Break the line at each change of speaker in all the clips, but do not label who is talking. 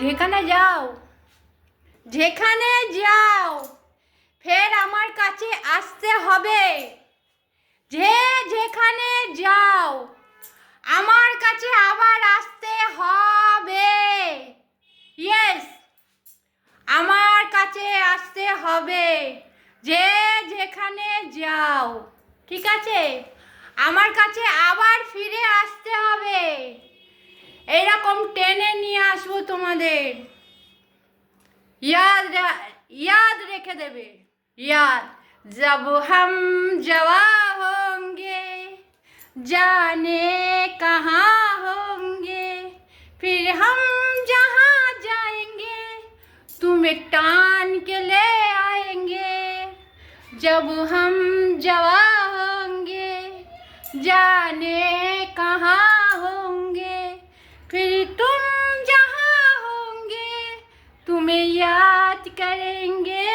যেখানে যাও যেখানে যাও ফের আমার কাছে আসতে হবে। যে যেখানে যাও আমার কাছে আবার আসতে হবে। ইয়েস, আমার কাছে আসতে হবে। যে যেখানে যাও, ঠিক আছে, আমার কাছে আবার ফিরে আসতে হবে। এইরকম টেনে নিয়ে আসবো তোমাদের। याद रेखे देवे। याद जब हम जवा होंगे जाने कहाँ होंगे, फिर हम जहाँ जाएंगे तुम्हें टान के ले आएंगे। जब हम जवा होंगे जाने कहाँ होंगे, फिर तुम जहाँ होंगे तुम्हें याद करेंगे,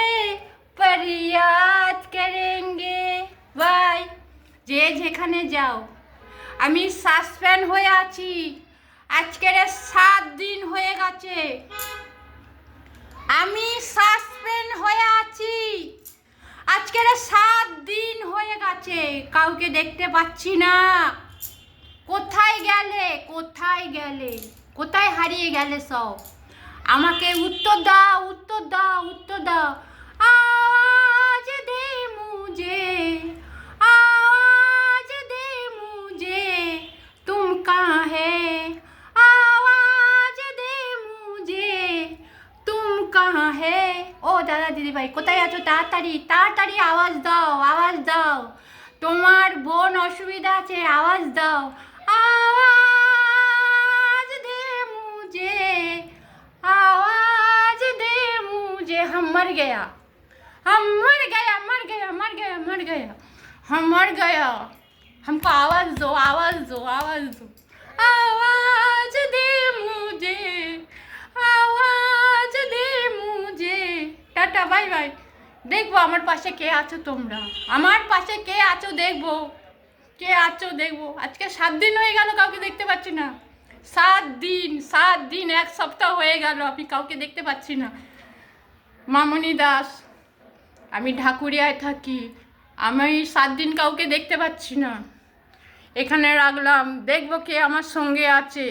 पर याद करेंगे। বাই। যে যেখানে যাও। আমি সাসপেন্ড হয়ে আছি। আজকের 7 দিন হয়ে গেছে আমি সাসপেন্ড হয়ে আছি। আজকের 7 দিন হয়ে গেছে, কাউকে দেখতে পাচ্ছি না। কোথায় গেলে, কোথায় গেলে, কোথায় হারিয়ে গেলে সব? আমাকে উত্তর দাও, উত্তর দাও, উত্তর দাও। আওয়াজ দে মুঝে, আওয়াজ দে মুঝে, তুম কাহা হে? আওয়াজ দে মুঝে, তুম কাহা হে? ও দাদা দিদি ভাই, কোথায় আছো? তাড়াতাড়ি তাড়াতাড়ি আওয়াজ দাও, আওয়াজ দাও। তোমার বোন অসুবিধা আছে, আওয়াজ দাও। आवाज दे मुझे, आवाज दे मुझे। हम मर गया, हम मर गया, मर गया, मर गया, मर गया, हम मर गया। हमको आवाज दो, आवाज दो, आवाज दो। आवाज दे मुझे, आवाज दे मुझे। Tata bye bye. দেখবো আমার পাশে কে আছো তোমরা, আমার পাশে কে আছো দেখবো, কে আছো দেখবো। আজকে 7 দিন হয়ে গেল, কাউকে দেখতে পাচ্ছি না। 7 দিন, 7 দিন, 1 সপ্তাহ হয়ে গেল আমি কাউকে দেখতে পাচ্ছি না। মামনি দাস, আমি ঢাকুরিয়ায় থাকি। আমি 7 দিন কাউকে দেখতে পাচ্ছি না। এখানে রাখলাম, দেখবো কে আমার সঙ্গে আছে।